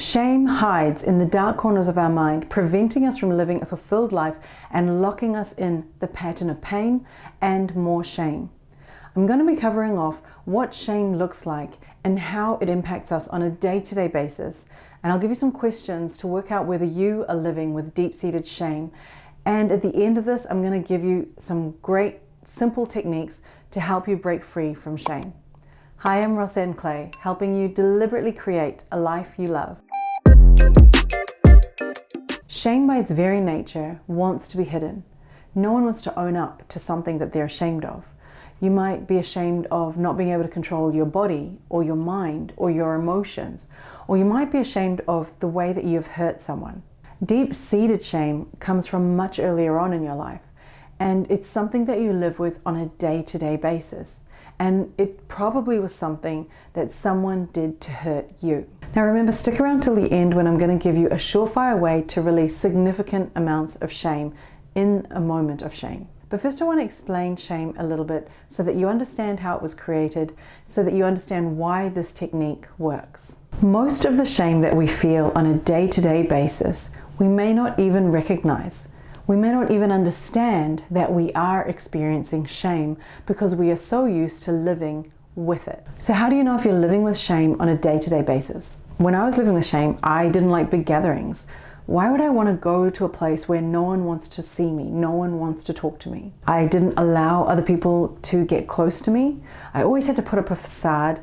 Shame hides in the dark corners of our mind, preventing us from living a fulfilled life and locking us in the pattern of pain and more shame. I'm going to be covering off what shame looks like and how it impacts us on a day-to-day basis. And I'll give you some questions to work out whether you are living with deep-seated shame. And at the end of this, I'm going to give you some great simple techniques to help you break free from shame. Hi, I'm Rosanne Clay, helping you deliberately create a life you love. Shame by its very nature wants to be hidden. No one wants to own up to something that they're ashamed of. You might be ashamed of not being able to control your body or your mind or your emotions, or you might be ashamed of the way that you've hurt someone. Deep-seated shame comes from much earlier on in your life, and it's something that you live with on a day-to-day basis. And it probably was something that someone did to hurt you. Now remember, stick around till the end when I'm going to give you a surefire way to release significant amounts of shame in a moment of shame. But first I want to explain shame a little bit so that you understand how it was created, so that you understand why this technique works. Most of the shame that we feel on a day-to-day basis, we may not even recognize. We may not even understand that we are experiencing shame because we are so used to living with it. So how do you know if you're living with shame on a day-to-day basis? When I was living with shame, I didn't like big gatherings. Why would I want to go to a place where no one wants to see me, no one wants to talk to me? I didn't allow other people to get close to me. I always had to put up a facade,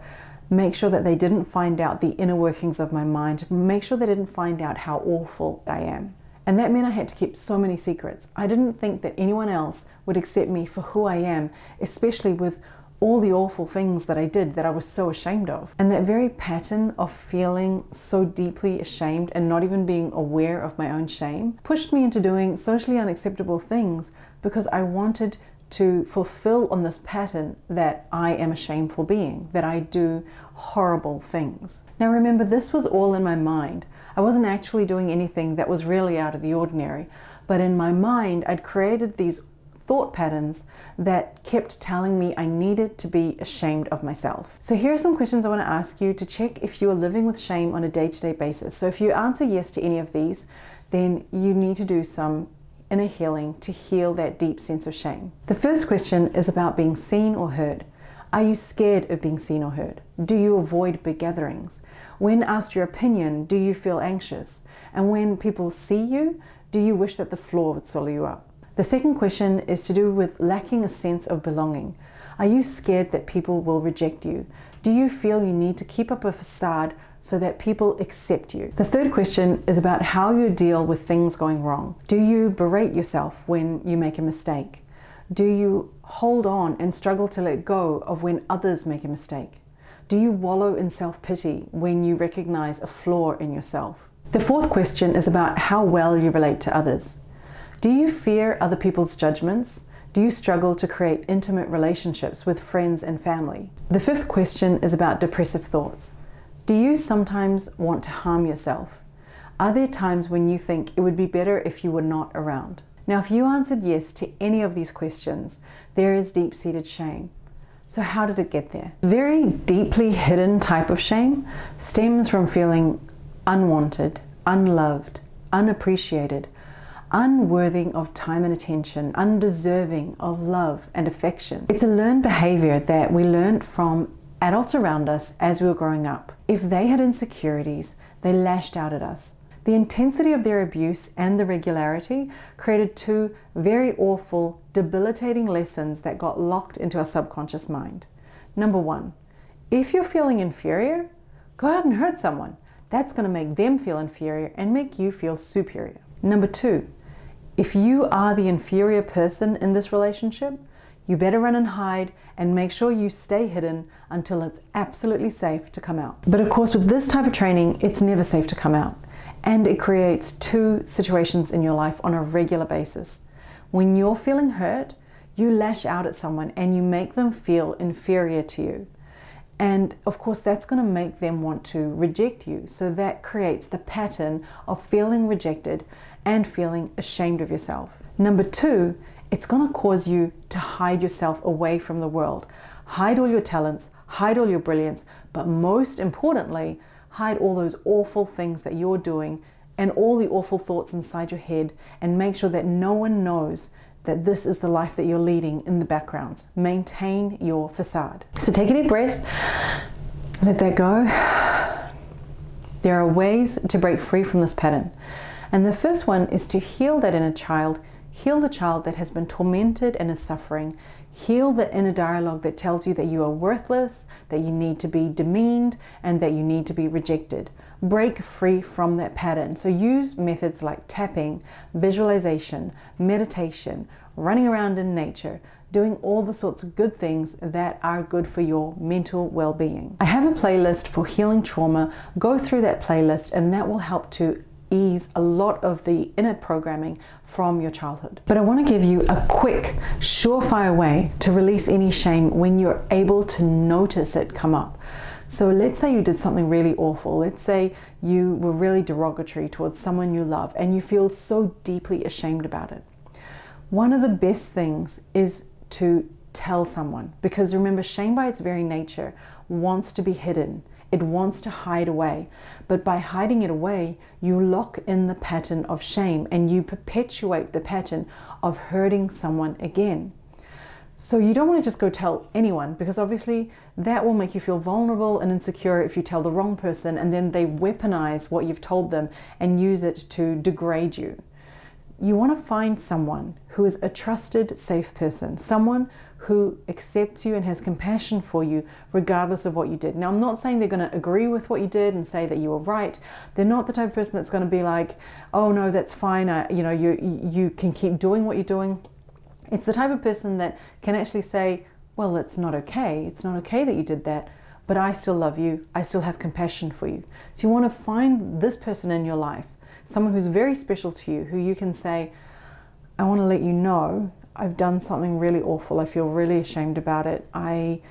make sure that they didn't find out the inner workings of my mind, make sure they didn't find out how awful I am. And that meant I had to keep so many secrets. I didn't think that anyone else would accept me for who I am, especially with all the awful things that I did that I was so ashamed of. And that very pattern of feeling so deeply ashamed and not even being aware of my own shame pushed me into doing socially unacceptable things because I wanted to fulfill on this pattern that I am a shameful being, that I do horrible things. Now remember, this was all in my mind. I wasn't actually doing anything that was really out of the ordinary, but in my mind I'd created these thought patterns that kept telling me I needed to be ashamed of myself. So here are some questions I want to ask you to check if you are living with shame on a day-to-day basis. So if you answer yes to any of these, then you need to do some inner healing to heal that deep sense of shame. The first question is about being seen or heard. Are you scared of being seen or heard? Do you avoid big gatherings? When asked your opinion, do you feel anxious? And when people see you, do you wish that the floor would swallow you up? The second question is to do with lacking a sense of belonging. Are you scared that people will reject you? Do you feel you need to keep up a facade so that people accept you? The third question is about how you deal with things going wrong. Do you berate yourself when you make a mistake? Do you hold on and struggle to let go of when others make a mistake? Do you wallow in self-pity when you recognize a flaw in yourself? The fourth question is about how well you relate to others. Do you fear other people's judgments? Do you struggle to create intimate relationships with friends and family? The fifth question is about depressive thoughts. Do you sometimes want to harm yourself? Are there times when you think it would be better if you were not around? Now, if you answered yes to any of these questions, there is deep-seated shame. So how did it get there? Very deeply hidden type of shame stems from feeling unwanted, unloved, unappreciated, unworthy of time and attention, undeserving of love and affection. It's a learned behavior that we learned from adults around us as we were growing up. If they had insecurities, they lashed out at us. The intensity of their abuse and the regularity created two very awful, debilitating lessons that got locked into our subconscious mind. Number one, if you're feeling inferior, go out and hurt someone. That's going to make them feel inferior and make you feel superior. Number two, if you are the inferior person in this relationship, you better run and hide and make sure you stay hidden until it's absolutely safe to come out. But of course, with this type of training, it's never safe to come out. And it creates two situations in your life on a regular basis. When you're feeling hurt, you lash out at someone and you make them feel inferior to you. And of course, that's going to make them want to reject you. So that creates the pattern of feeling rejected and feeling ashamed of yourself. Number two, it's going to cause you to hide yourself away from the world. Hide all your talents, hide all your brilliance, but most importantly, hide all those awful things that you're doing and all the awful thoughts inside your head, and make sure that no one knows that this is the life that you're leading in the background. Maintain your facade. So take a deep breath, let that go. There are ways to break free from this pattern. And the first one is to heal that inner child. Heal the child that has been tormented and is suffering. Heal the inner dialogue that tells you that you are worthless, that you need to be demeaned, and that you need to be rejected. Break free from that pattern. So use methods like tapping, visualization, meditation, running around in nature, doing all the sorts of good things that are good for your mental well-being. I have a playlist for healing trauma. Go through that playlist and that will help to ease a lot of the inner programming from your childhood. But I want to give you a quick, surefire way to release any shame when you're able to notice it come up. So let's say you did something really awful. Let's say you were really derogatory towards someone you love and you feel so deeply ashamed about it. One of the best things is to tell someone, because remember, shame by its very nature wants to be hidden. It wants to hide away. But by hiding it away, you lock in the pattern of shame and you perpetuate the pattern of hurting someone again. So you don't want to just go tell anyone, because obviously that will make you feel vulnerable and insecure if you tell the wrong person, and then they weaponize what you've told them and use it to degrade you. You want to find someone who is a trusted, safe person, someone who accepts you and has compassion for you regardless of what you did. Now, I'm not saying they're going to agree with what you did and say that you were right. They're not the type of person that's going to be like, oh no, that's fine, you can keep doing what you're doing. It's the type of person that can actually say, well, it's not okay. It's not okay that you did that, but I still love you. I still have compassion for you. So you want to find this person in your life, someone who's very special to you, who you can say, I want to let you know I've done something really awful. I feel really ashamed about it. I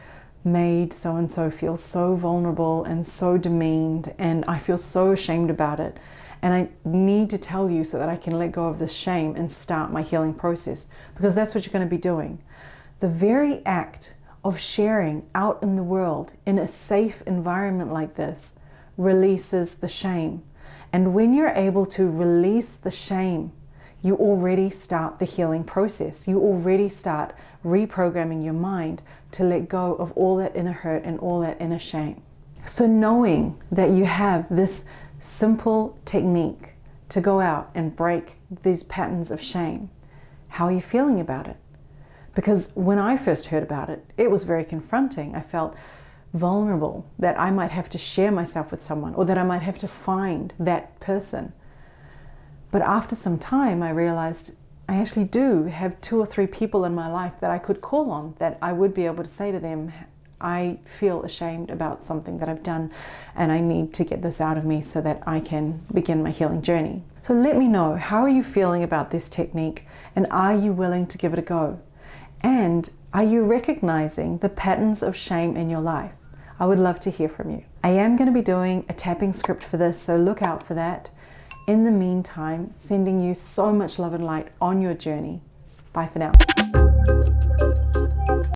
made so-and-so feel so vulnerable and so demeaned, and I feel so ashamed about it. And I need to tell you so that I can let go of this shame and start my healing process, because that's what you're going to be doing. The very act of sharing out in the world in a safe environment like this releases the shame. And when you're able to release the shame, you already start the healing process. You already start reprogramming your mind to let go of all that inner hurt and all that inner shame. So knowing that you have this simple technique to go out and break these patterns of shame, how are you feeling about it? Because when I first heard about it, it was very confronting. I felt vulnerable that I might have to share myself with someone, or that I might have to find that person. But after some time, I realized I actually do have 2 or 3 people in my life that I could call on, that I would be able to say to them, I feel ashamed about something that I've done and I need to get this out of me so that I can begin my healing journey. So let me know, how are you feeling about this technique, and are you willing to give it a go? And are you recognizing the patterns of shame in your life? I would love to hear from you. I am going to be doing a tapping script for this, so look out for that. In the meantime, sending you so much love and light on your journey. Bye for now.